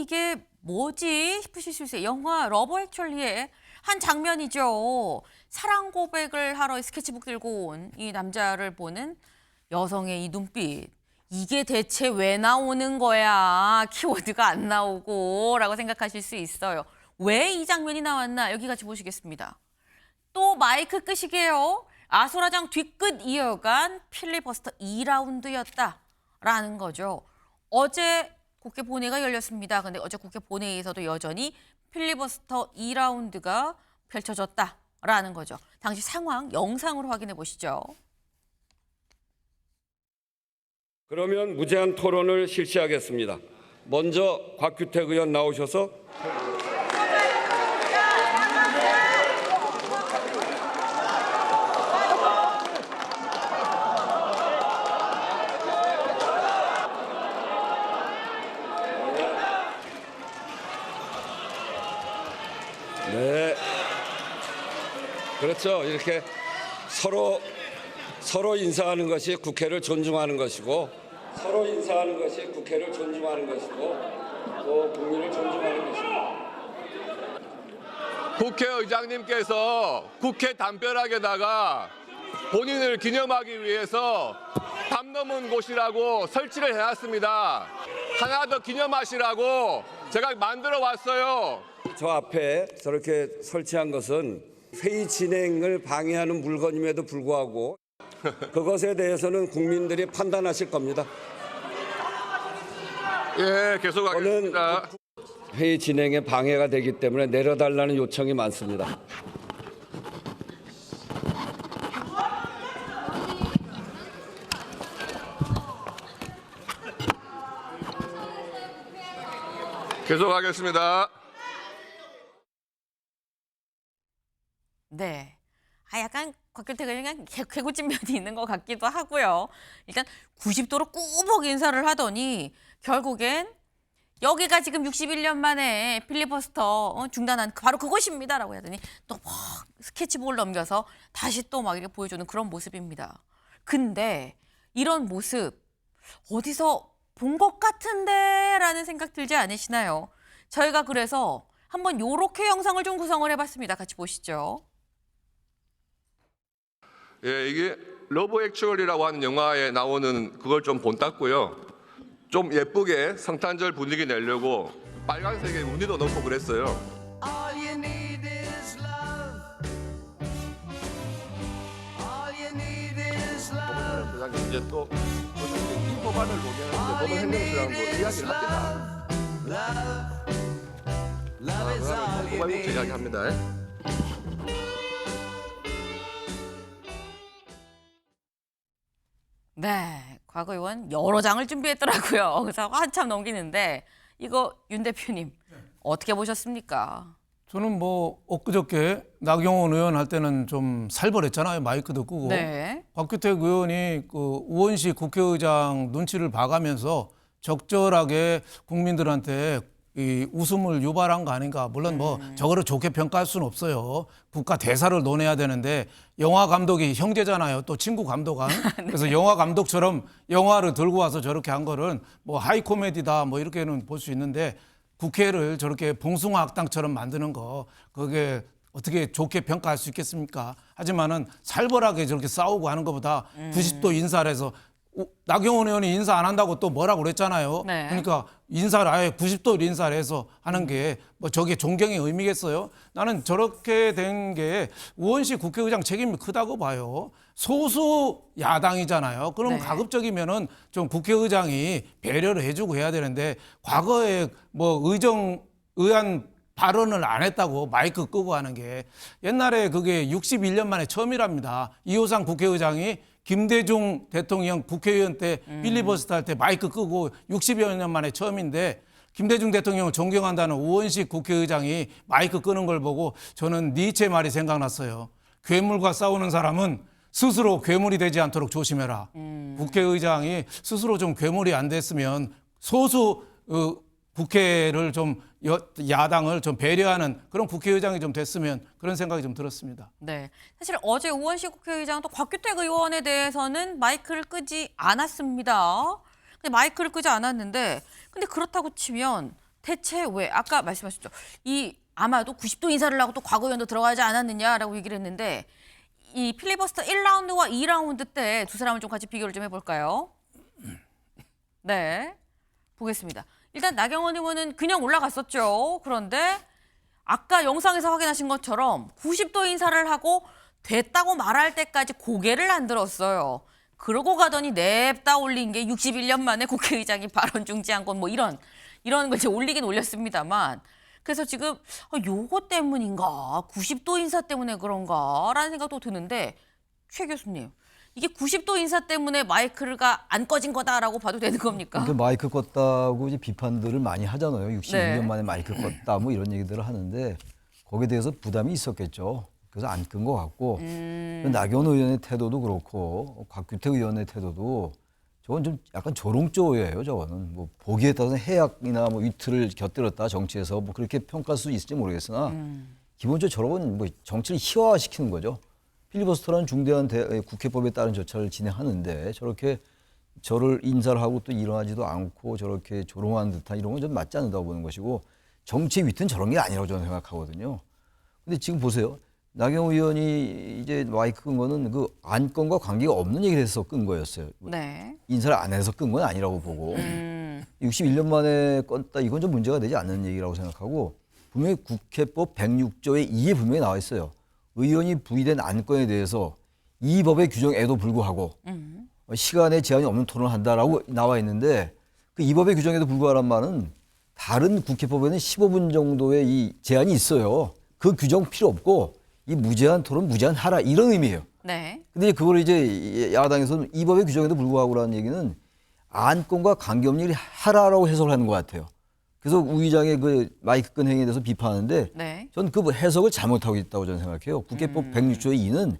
이게 뭐지 싶으실 수 있어요. 영화 러브 액츄얼리의 한 장면이죠. 사랑 고백을 하러 스케치북 들고 온 이 남자를 보는 여성의 이 눈빛. 이게 대체 왜 나오는 거야? 키워드가 안 나오고 라고 생각하실 수 있어요. 왜 이 장면이 나왔나? 여기 같이 보시겠습니다. 또 마이크 끄시게요. 아수라장 뒤끝 이어간 필리버스터 2라운드였다라는 거죠. 어제 국회 본회의가 열렸습니다. 근데 어제 국회 본회의에서도 여전히 필리버스터 2라운드가 펼쳐졌다라는 거죠. 당시 상황 영상으로 확인해 보시죠. 그러면 무제한 토론을 실시하겠습니다. 먼저 곽규택 의원 나오셔서 네, 그렇죠. 이렇게 서로 인사하는 것이 국회를 존중하는 것이고, 서로 인사하는 것이 국회를 존중하는 것이고, 또 국민을 존중하는 것입니다. 국회의장님께서 국회 담벼락에다가 본인을 기념하기 위해서 담 넘은 곳이라고 설치를 해놨습니다. 하나 더 기념하시라고 제가 만들어 왔어요. 저 앞에 저렇게 설치한 것은 회의 진행을 방해하는 물건임에도 불구하고 그것에 대해서는 국민들이 판단하실 겁니다. 예, 계속하겠습니다. 저는 회의 진행에 방해가 되기 때문에 내려달라는 요청이 많습니다. 계속하겠습니다. 네. 약간 곽규택 의원이 개구진 면이 있는 것 같기도 하고요. 일단 90도로 꾸벅 인사를 하더니 결국엔 여기가 지금 61년 만에 필리버스터 중단한 바로 그곳입니다라고 하더니 또 막 스케치북을 넘겨서 다시 또 막 이렇게 보여주는 그런 모습입니다. 근데 이런 모습 어디서 본 것 같은데 라는 생각 들지 않으시나요? 저희가 그래서 한번 요렇게 영상을 좀 구성을 해봤습니다. 같이 보시죠. 예, 이게 러브 액츄얼이라고 하는 영화에 나오는 그걸 좀 본땄고요. 좀 예쁘게 성탄절 분위기 내려고 빨간색에 무늬도 넣고 그랬어요. All you need is love. All you need is love. 세상에 이제 또 이 법안을 논의하는데 법원 행정처랑도 이야기를 합니다. Love is all you 고발국제 need. 이야기합니다. 네, 곽 의원 여러 장을 준비했더라고요. 그래서 한참 넘기는데 이거 윤 대표님 어떻게 보셨습니까? 저는 뭐 엊그저께 나경원 의원 할 때는 좀 살벌했잖아요. 마이크도 끄고. 네. 곽규택 의원이 그 우원식 국회의장 눈치를 봐가면서 적절하게 국민들한테 이 웃음을 유발한 거 아닌가. 물론 뭐 저거를 좋게 평가할 수는 없어요. 국가 대사를 논해야 되는데 영화 감독이 형제잖아요. 또 친구 감독한. 그래서 영화 감독처럼 영화를 들고 와서 저렇게 한 거는 뭐 하이 코미디다 뭐 이렇게는 볼 수 있는데 국회를 저렇게 봉숭아 학당처럼 만드는 거 그게 어떻게 좋게 평가할 수 있겠습니까? 하지만은 살벌하게 저렇게 싸우고 하는 것보다 90도 인사를 해서 나경원 의원이 인사 안 한다고 또 뭐라고 그랬잖아요. 네. 그러니까 인사를 아예 90도 인사를 해서 하는 게 뭐 저게 존경의 의미겠어요? 나는 저렇게 된 게 우원식 국회의장 책임이 크다고 봐요. 소수 야당이잖아요. 그럼 네. 가급적이면은 좀 국회의장이 배려를 해주고 해야 되는데 과거에 뭐 의한 발언을 안 했다고 마이크 끄고 하는 게 옛날에 그게 61년 만에 처음이랍니다. 이호상 국회의장이 김대중 대통령 국회의원 때 필리버스터 할 때 마이크 끄고 60여 년 만에 처음인데 김대중 대통령을 존경한다는 우원식 국회의장이 마이크 끄는 걸 보고 저는 니체 말이 생각났어요. 괴물과 싸우는 사람은 스스로 괴물이 되지 않도록 조심해라. 국회의장이 스스로 좀 괴물이 안 됐으면 소수 국회를 좀 야당을 좀 배려하는 그런 국회의장이 좀 됐으면 그런 생각이 좀 들었습니다. 네. 사실 어제 우원식 국회의장 또 곽규택 의원에 대해서는 마이크를 끄지 않았습니다. 근데 마이크를 끄지 않았는데 근데 그렇다고 치면 대체 왜 아까 말씀하셨죠. 이 아마도 90도 인사를 하고 또 과거위원도 들어가지 않았느냐라고 얘기를 했는데 이 필리버스터 1라운드와 2라운드 때 두 사람을 좀 같이 비교를 좀 해볼까요? 네, 보겠습니다. 일단 나경원 의원은 그냥 올라갔었죠. 그런데 아까 영상에서 확인하신 것처럼 90도 인사를 하고 됐다고 말할 때까지 고개를 안 들었어요. 그러고 가더니 냅다 올린 게 61년 만에 국회의장이 발언 중지한 건 뭐 이런 걸 이제 올리긴 올렸습니다만 그래서 지금 요거 때문인가 90도 인사 때문에 그런가라는 생각도 드는데 최 교수님 이게 90도 인사 때문에 마이크가 안 꺼진 거다라고 봐도 되는 겁니까? 그 마이크 껐다고 이제 비판들을 많이 하잖아요. 61년 네. 만에 마이크 껐다 뭐 이런 얘기들을 하는데 거기에 대해서 부담이 있었겠죠. 그래서 안 끈 것 같고 나경원 의원의 태도도 그렇고 곽규택 의원의 태도도 저건 좀 약간 조롱조예요. 저거는 뭐 보기에 따라서 해악이나 뭐 위트를 곁들였다 정치에서 뭐 그렇게 평가할 수 있을지 모르겠으나 기본적으로 저런 뭐 정치를 희화화시키는 거죠. 필리버스터라는 중대한 국회법에 따른 절차를 진행하는데 저렇게 저를 인사를 하고 또 일어나지도 않고 저렇게 조롱하는 듯한 이런 건 좀 맞지 않는다고 보는 것이고 정치의 위트는 저런 게 아니라고 저는 생각하거든요. 근데 지금 보세요. 나경원 의원이 이제 마이크 끈 거는 그 안건과 관계가 없는 얘기를 해서 끈 거였어요. 네. 인사를 안 해서 끈 건 아니라고 보고 61년 만에 껐다 이건 좀 문제가 되지 않는 얘기라고 생각하고 분명히 국회법 106조의 2에 분명히 나와 있어요. 의원이 부의된 안건에 대해서 이 법의 규정에도 불구하고 시간에 제한이 없는 토론을 한다라고 나와 있는데 그 이 법의 규정에도 불구하란 말은 다른 국회법에는 15분 정도의 이 제한이 있어요. 그 규정 필요 없고 이 무제한 토론 무제한 하라 이런 의미예요. 네. 근데 그걸 이제 야당에서는 이 법의 규정에도 불구하고라는 얘기는 안건과 관계없는 일이 하라라고 해석을 하는 것 같아요. 그래서 우 의장의 그 마이크 끈 행위에 대해서 비판하는데 네. 저는 그 해석을 잘못하고 있다고 저는 생각해요. 국회법 106조의 2는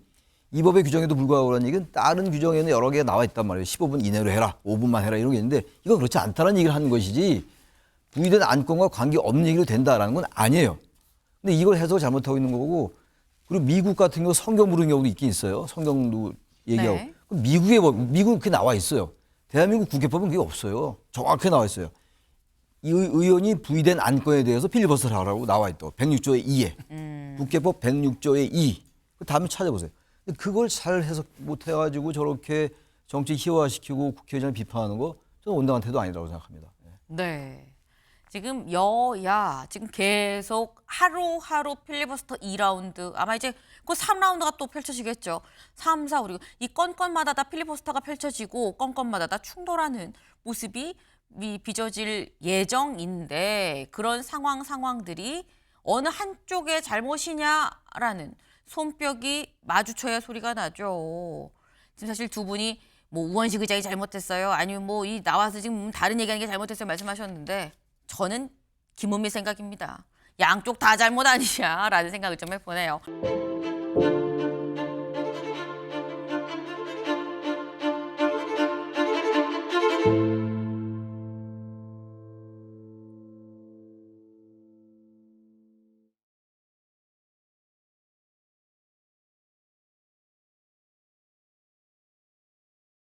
이 법의 규정에도 불구하고라는 얘기는 다른 규정에는 여러 개가 나와 있단 말이에요. 15분 이내로 해라, 5분만 해라 이런 게 있는데 이건 그렇지 않다는 얘기를 하는 것이지 부의된 안건과 관계없는 얘기로 된다라는 건 아니에요. 근데 이걸 해석을 잘못하고 있는 거고 그리고 미국 같은 경우 성경 부르는 경우도 있긴 있어요. 성경도 얘기하고. 네. 미국의 법, 미국은 그게 나와 있어요. 대한민국 국회법은 그게 없어요. 정확하게 나와 있어요. 이 의원이 부의된 안건에 대해서 필리버스터를 하라고 나와 있다. 106조의 2에. 국회법 106조의 2. 다음에 찾아보세요. 근데 그걸 잘 해석 못 해가지고 저렇게 정치 희화화시키고 국회의장을 비판하는 거 저는 온당한 태도 아니라고 생각합니다. 네. 지금 여야 지금 계속 하루하루 필리버스터 2라운드 아마 이제 그 3라운드가 또 펼쳐지겠죠. 3, 4, 5, 6. 이 건건마다 다 필리버스터가 펼쳐지고 건건마다 다 충돌하는 모습이 빚어질 예정인데 그런 상황들이 어느 한쪽의 잘못이냐라는 손뼉이 마주쳐야 소리가 나죠. 지금 사실 두 분이 뭐 우원식 의장이 잘못했어요. 아니면 뭐 이 나와서 지금 다른 얘기하는 게 잘못했어요 말씀하셨는데 저는 김은미 생각입니다. 양쪽 다 잘못 아니냐라는 생각을 좀 해보네요.